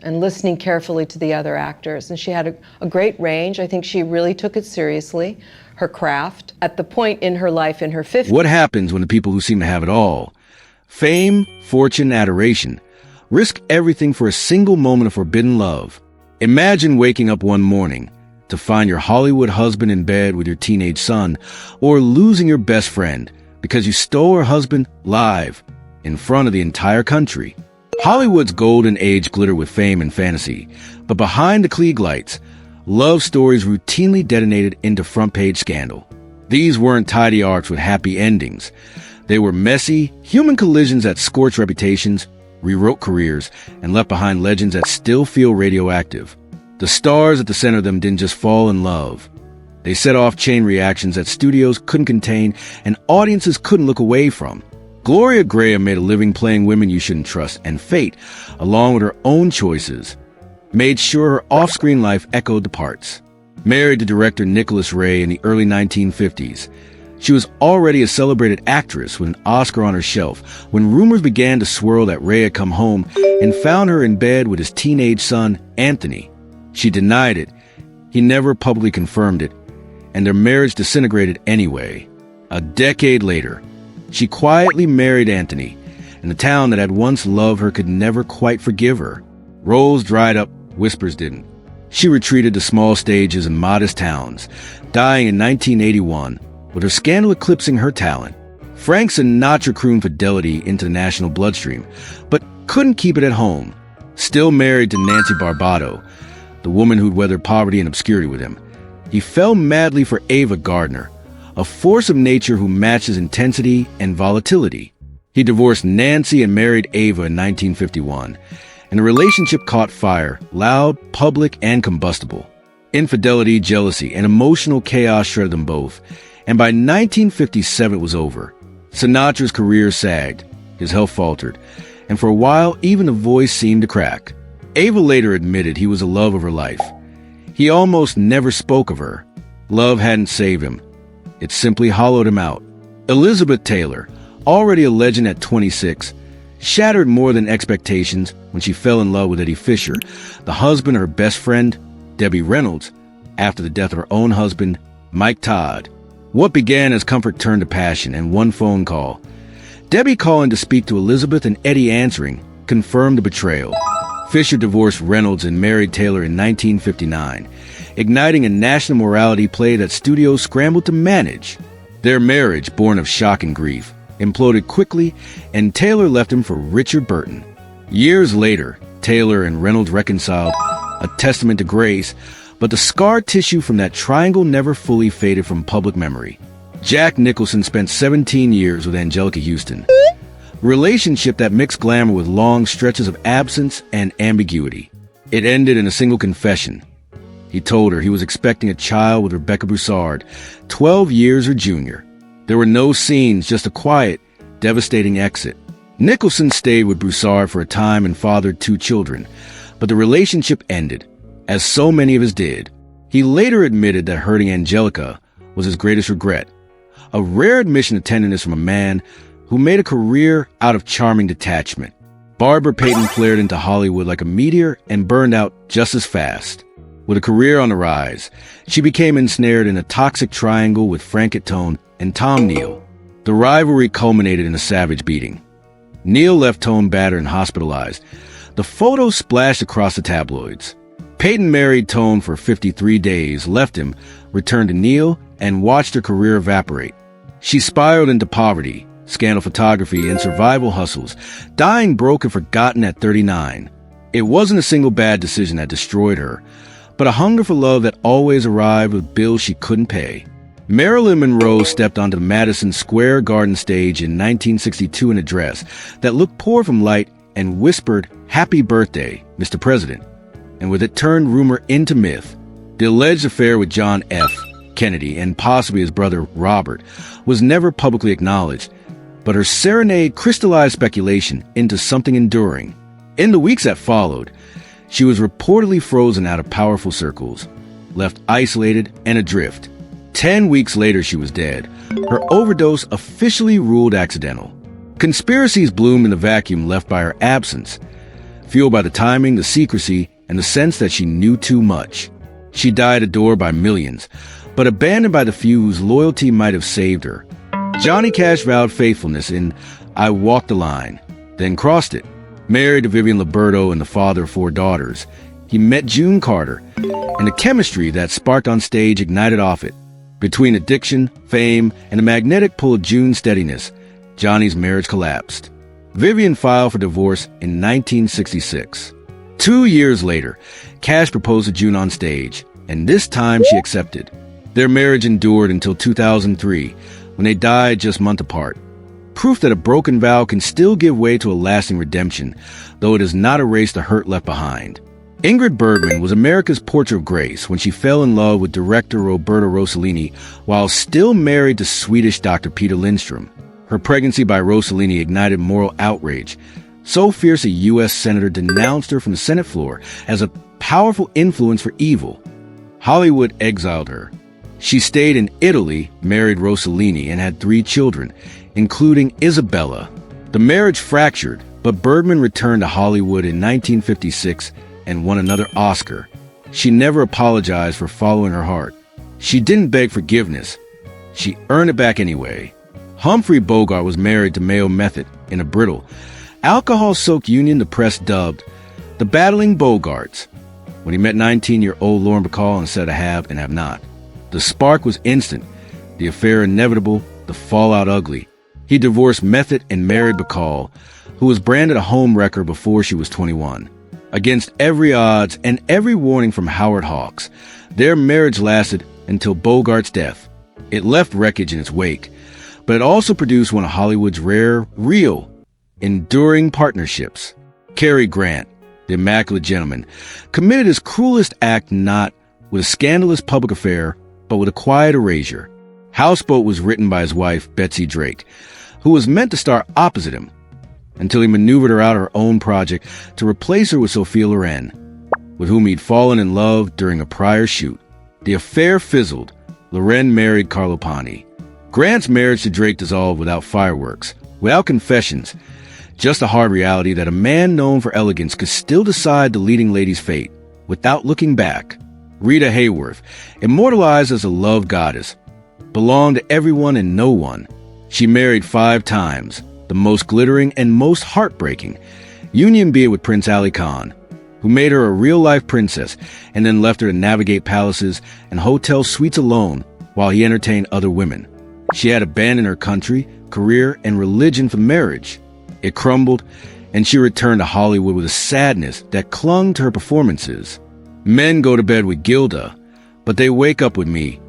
and listening carefully to the other actors. And she had a great range. I think she really took it seriously, her craft. At the point in her life, in her 50s. What happens when the people who seem to have it all, fame, fortune, adoration, risk everything for a single moment of forbidden love? Imagine waking up one morning to find your Hollywood husband in bed with your teenage son, or losing your best friend because you stole her husband live in front of the entire country. Hollywood's golden age glittered with fame and fantasy, but behind the Klieg lights, love stories routinely detonated into front-page scandal. These weren't tidy arcs with happy endings. They were messy, human collisions that scorched reputations, rewrote careers, and left behind legends that still feel radioactive. The stars at the center of them didn't just fall in love. They set off chain reactions that studios couldn't contain and audiences couldn't look away from. Gloria Graham made a living playing women you shouldn't trust, and fate, along with her own choices, made sure her off-screen life echoed the parts. Married to director Nicholas Ray in the early 1950s, she was already a celebrated actress with an Oscar on her shelf when rumors began to swirl that Ray had come home and found her in bed with his teenage son, Anthony. She denied it. He never publicly confirmed it, and their marriage disintegrated anyway. A decade later, she quietly married Anthony, and the town that had once loved her could never quite forgive her. Roles dried up, whispers didn't. She retreated to small stages in modest towns, dying in 1981, with her scandal eclipsing her talent. Frank Sinatra crooned fidelity into the national bloodstream, but couldn't keep it at home. Still married to Nancy Barbato, the woman who'd weathered poverty and obscurity with him, he fell madly for Ava Gardner, a force of nature who matches intensity and volatility. He divorced Nancy and married Ava in 1951, and the relationship caught fire, loud, public, and combustible. Infidelity, jealousy, and emotional chaos shredded them both, and by 1957 it was over. Sinatra's career sagged, his health faltered, and for a while even the voice seemed to crack. Ava later admitted he was the love of her life. He almost never spoke of her. Love hadn't saved him. It simply hollowed him out. Elizabeth Taylor, already a legend at 26, shattered more than expectations when she fell in love with Eddie Fisher, the husband of her best friend, Debbie Reynolds, after the death of her own husband, Mike Todd. What began as comfort turned to passion, and one phone call, Debbie calling to speak to Elizabeth and Eddie answering, confirmed the betrayal. Fisher divorced Reynolds and married Taylor in 1959, igniting a national morality play that studios scrambled to manage. Their marriage, born of shock and grief, imploded quickly, and Taylor left him for Richard Burton. Years later, Taylor and Reynolds reconciled, a testament to grace, but the scar tissue from that triangle never fully faded from public memory. Jack Nicholson spent 17 years with Angelica Houston, a relationship that mixed glamour with long stretches of absence and ambiguity. It ended in a single confession. He told her he was expecting a child with Rebecca Broussard, 12 years her junior. There were no scenes, just a quiet, devastating exit. Nicholson stayed with Broussard for a time and fathered 2 children, but the relationship ended, as so many of us did. He later admitted that hurting Angelica was his greatest regret, a rare admission of tenderness from a man who made a career out of charming detachment. Barbara Payton flared into Hollywood like a meteor and burned out just as fast. With a career on the rise, she became ensnared in a toxic triangle with Frank Tone and Tom Neal. The rivalry culminated in a savage beating. Neal left Tone battered and hospitalized. The photos splashed across the tabloids. Payton married Tone for 53 days, left him, returned to Neal, and watched her career evaporate. She spiraled into poverty, scandal photography, and survival hustles, dying broke and forgotten at 39. It wasn't a single bad decision that destroyed her, but a hunger for love that always arrived with bills she couldn't pay. Marilyn Monroe stepped onto the Madison Square Garden stage in 1962 in a dress that looked poor from light and whispered, "Happy birthday, Mr. President," and with it turned rumor into myth. The alleged affair with John F. Kennedy and possibly his brother Robert was never publicly acknowledged, but her serenade crystallized speculation into something enduring. In the weeks that followed, she was reportedly frozen out of powerful circles, left isolated and adrift. 10 weeks later, she was dead, her overdose officially ruled accidental. Conspiracies bloomed in the vacuum left by her absence. fueled by the timing, the secrecy, and the sense that she knew too much. She died adored by millions, but abandoned by the few whose loyalty might have saved her. Johnny Cash vowed faithfulness in I Walked the Line, then crossed it. Married to Vivian Liberto and the father of 4 daughters, he met June Carter, and the chemistry that sparked on stage ignited off it. Between addiction, fame, and the magnetic pull of June's steadiness, Johnny's marriage collapsed. Vivian filed for divorce in 1966. 2 years later, Cash proposed to June on stage, and this time she accepted. Their marriage endured until 2003, when they died just months apart. Proof that a broken vow can still give way to a lasting redemption, though it does not erase the hurt left behind. Ingrid Bergman was America's Portrait of Grace when she fell in love with director Roberto Rossellini while still married to Swedish Dr. Peter Lindstrom. Her pregnancy by Rossellini ignited moral outrage. So fierce a U.S. senator denounced her from the Senate floor as a powerful influence for evil. Hollywood exiled her. She stayed in Italy, married Rossellini, and had 3 children, including Isabella. The marriage fractured, but Bergman returned to Hollywood in 1956 and won another Oscar. She never apologized for following her heart. She didn't beg forgiveness. She earned it back anyway. Humphrey Bogart was married to Mayo Method in a brittle, alcohol-soaked union the press dubbed the Battling Bogarts when he met 19-year-old Lauren Bacall and said, "I have and have not." The spark was instant, the affair inevitable, the fallout ugly. He divorced Method and married Bacall, who was branded a homewrecker before she was 21. Against every odds and every warning from Howard Hawks, their marriage lasted until Bogart's death. It left wreckage in its wake, but it also produced one of Hollywood's rare, real, enduring partnerships. Cary Grant, the Immaculate Gentleman, committed his cruelest act not with a scandalous public affair, but with a quiet erasure. Houseboat was written by his wife, Betsy Drake, who was meant to star opposite him, until he maneuvered her out of her own project to replace her with Sophia Loren, with whom he'd fallen in love during a prior shoot. The affair fizzled. Loren married Carlo Ponti. Grant's marriage to Drake dissolved without fireworks, without confessions, just a hard reality that a man known for elegance could still decide the leading lady's fate, without looking back. Rita Hayworth, immortalized as a love goddess, belonged to everyone and no one. She married 5 times, the most glittering and most heartbreaking, union being with Prince Ali Khan, who made her a real-life princess and then left her to navigate palaces and hotel suites alone while he entertained other women. She had abandoned her country, career, and religion for marriage. It crumbled, and she returned to Hollywood with a sadness that clung to her performances. Men go to bed with Gilda, but they wake up with me,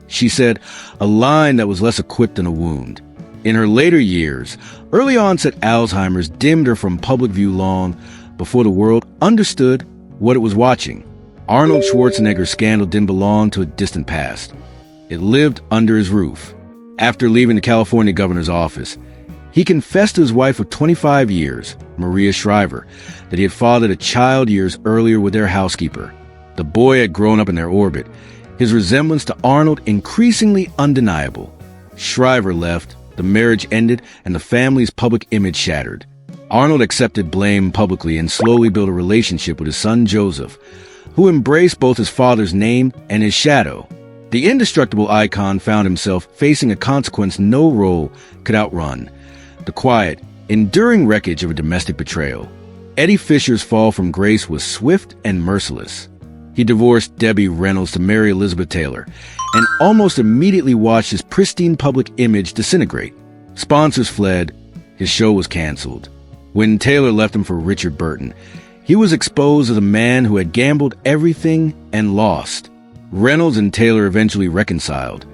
she said, a line that was less equipped than a wound. In her later years, early onset Alzheimer's dimmed her from public view long before the world understood what it was watching. Arnold Schwarzenegger's scandal didn't belong to a distant past. It lived under his roof. After leaving the California governor's office, he confessed to his wife of 25 years, Maria Shriver, that he had fathered a child years earlier with their housekeeper. The boy had grown up in their orbit, his resemblance to Arnold increasingly undeniable. Shriver left, the marriage ended, and the family's public image shattered. Arnold accepted blame publicly and slowly built a relationship with his son Joseph, who embraced both his father's name and his shadow. The indestructible icon found himself facing a consequence no role could outrun: the quiet, enduring wreckage of a domestic betrayal. Eddie Fisher's fall from grace was swift and merciless. He divorced Debbie Reynolds to marry Elizabeth Taylor, and almost immediately watched his pristine public image disintegrate. Sponsors fled, his show was canceled. When Taylor left him for Richard Burton, he was exposed as a man who had gambled everything and lost. Reynolds and Taylor eventually reconciled.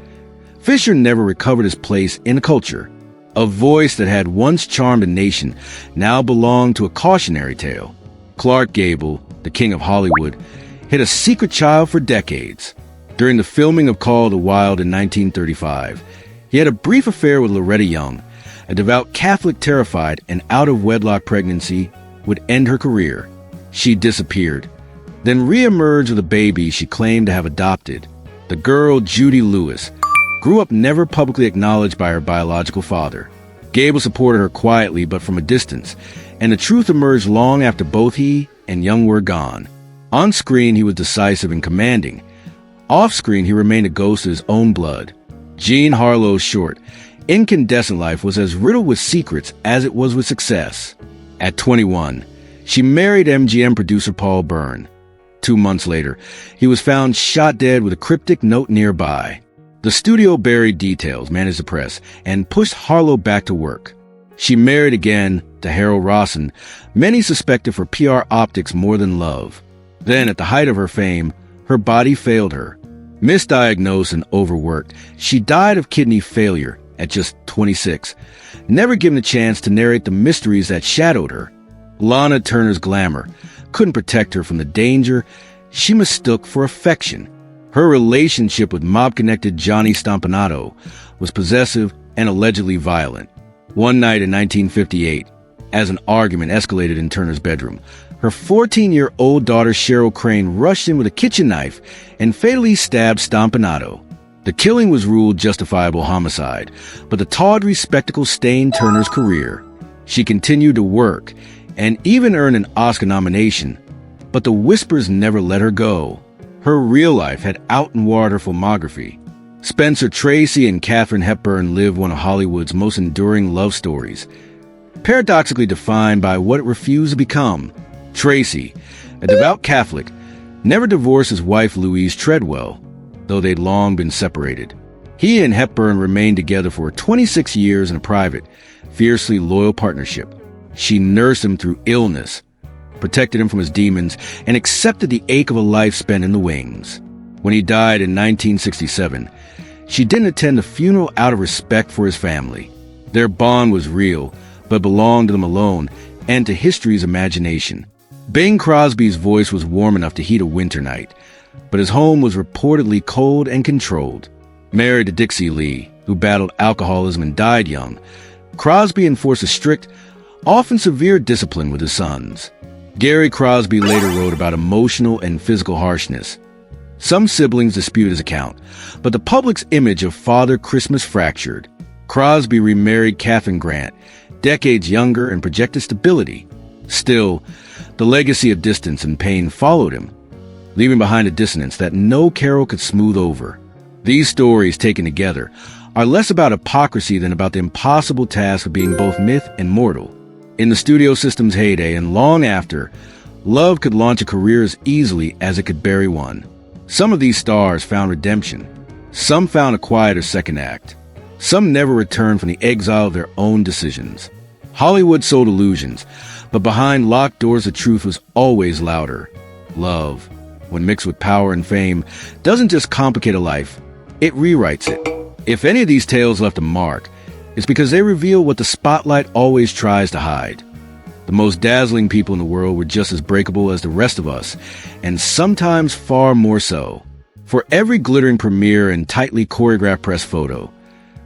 Fisher never recovered his place in the culture. A voice that had once charmed a nation now belonged to a cautionary tale. Clark Gable, the king of Hollywood, hid a secret child for decades. During the filming of Call of the Wild in 1935, he had a brief affair with Loretta Young, a devout Catholic terrified an out-of-wedlock pregnancy would end her career. She disappeared, then re-emerged with a baby she claimed to have adopted. The girl, Judy Lewis, grew up never publicly acknowledged by her biological father. Gable supported her quietly but from a distance, and the truth emerged long after both he and Young were gone. On screen, he was decisive and commanding. Off screen, he remained a ghost of his own blood. Jean Harlow's short, incandescent life was as riddled with secrets as it was with success. At 21, she married MGM producer Paul Byrne. 2 months later, he was found shot dead with a cryptic note nearby. The studio buried details, managed the press, and pushed Harlow back to work. She married again to Harold Rawson, many suspected for PR optics more than love. Then, at the height of her fame, her body failed her. Misdiagnosed and overworked, she died of kidney failure at just 26, never given a chance to narrate the mysteries that shadowed her. Lana Turner's glamour couldn't protect her from the danger she mistook for affection. Her relationship with mob-connected Johnny Stompanato was possessive and allegedly violent. One night in 1958, as an argument escalated in Turner's bedroom, her 14-year-old daughter Cheryl Crane rushed in with a kitchen knife and fatally stabbed Stompanato. The killing was ruled justifiable homicide, but the tawdry spectacle stained Turner's career. She continued to work and even earned an Oscar nomination, but the whispers never let her go. Her real life had out-and-warred her filmography. Spencer Tracy and Katharine Hepburn lived one of Hollywood's most enduring love stories, paradoxically defined by what it refused to become. Tracy, a devout Catholic, never divorced his wife Louise Treadwell, though they'd long been separated. He and Hepburn remained together for 26 years in a private, fiercely loyal partnership. She nursed him through illness, protected him from his demons, and accepted the ache of a life spent in the wings. When he died in 1967, she didn't attend the funeral out of respect for his family. Their bond was real, but belonged to them alone and to history's imagination. Bing Crosby's voice was warm enough to heat a winter night, but his home was reportedly cold and controlled. Married to Dixie Lee, who battled alcoholism and died young, Crosby enforced a strict, often severe discipline with his sons. Gary Crosby later wrote about emotional and physical harshness. Some siblings disputed his account, but the public's image of Father Christmas fractured. Crosby remarried Katharine Grant, decades younger, and projected stability. Still, the legacy of distance and pain followed him, leaving behind a dissonance that no carol could smooth over. These stories, taken together, are less about hypocrisy than about the impossible task of being both myth and mortal. In the studio system's heyday and long after, love could launch a career as easily as it could bury one. Some of these stars found redemption. Some found a quieter second act. Some never returned from the exile of their own decisions. Hollywood sold illusions, but behind locked doors the truth was always louder. Love, when mixed with power and fame, doesn't just complicate a life, it rewrites it. If any of these tales left a mark, it's because they reveal what the spotlight always tries to hide. The most dazzling people in the world were just as breakable as the rest of us, and sometimes far more so. For every glittering premiere and tightly choreographed press photo,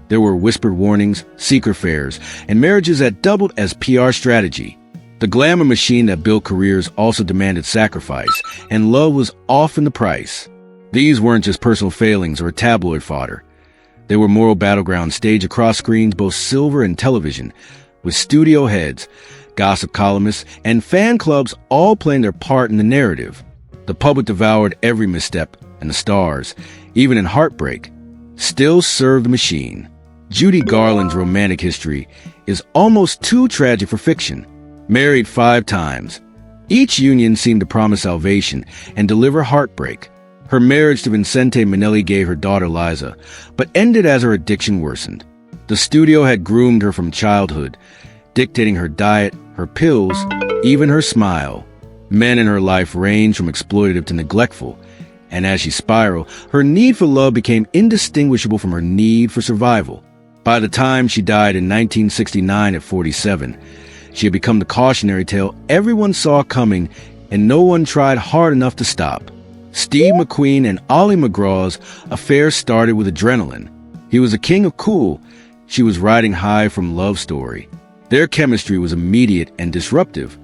there were whispered warnings, secret affairs, and marriages that doubled as PR strategy. The glamour machine that built careers also demanded sacrifice, and love was often the price. These weren't just personal failings or tabloid fodder. They were moral battlegrounds staged across screens, both silver and television, with studio heads, gossip columnists, and fan clubs all playing their part in the narrative. The public devoured every misstep, and the stars, even in heartbreak, still served the machine. Judy Garland's romantic history is almost too tragic for fiction. Married 5 times, each union seemed to promise salvation and deliver heartbreak. Her marriage to Vincente Minnelli gave her daughter Liza, but ended as her addiction worsened. The studio had groomed her from childhood, dictating her diet, her pills, even her smile. Men in her life ranged from exploitative to neglectful, and as she spiraled, her need for love became indistinguishable from her need for survival. By the time she died in 1969 at 47, she had become the cautionary tale everyone saw coming and no one tried hard enough to stop. Steve McQueen and Ollie McGraw's affair started with adrenaline. He was a king of cool. She was riding high from Love Story. Their chemistry was immediate and disruptive.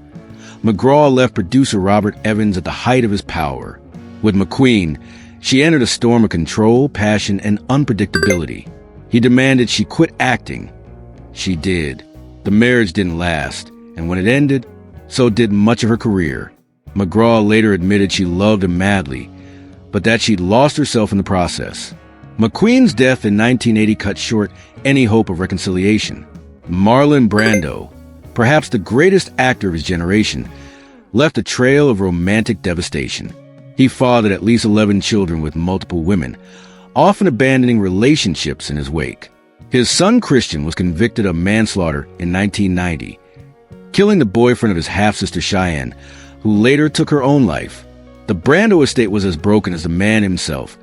McGraw left producer Robert Evans at the height of his power. With McQueen, she entered a storm of control, passion, and unpredictability. He demanded she quit acting. She did. The marriage didn't last, and when it ended, so did much of her career. McGraw later admitted she loved him madly, but that she'd lost herself in the process. McQueen's death in 1980 cut short any hope of reconciliation. Marlon Brando, perhaps the greatest actor of his generation, left a trail of romantic devastation. He fathered at least 11 children with multiple women, often abandoning relationships in his wake. His son Christian was convicted of manslaughter in 1990, killing the boyfriend of his half-sister Cheyenne, who later took her own life. The Brando estate was as broken as the man himself,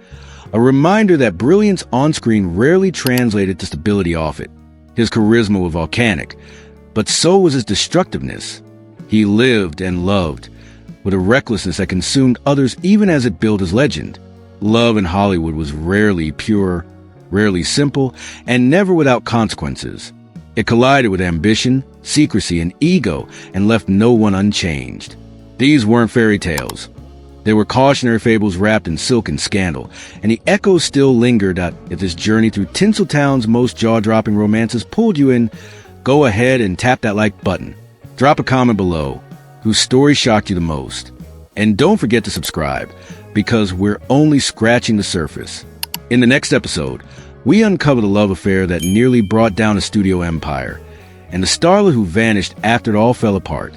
a reminder that brilliance on-screen rarely translated to stability off it. His charisma was volcanic, but so was his destructiveness. He lived and loved with a recklessness that consumed others even as it built his legend. Love in Hollywood was rarely pure, rarely simple, and never without consequences. It collided with ambition, secrecy, and ego and left no one unchanged. These weren't fairy tales. They were cautionary fables wrapped in silk and scandal, and the echoes still lingered that if this journey through Tinseltown's most jaw-dropping romances pulled you in, go ahead and tap that like button. Drop a comment below whose story shocked you the most. And don't forget to subscribe, because we're only scratching the surface. In the next episode, we uncover the love affair that nearly brought down a studio empire, and the starlet who vanished after it all fell apart.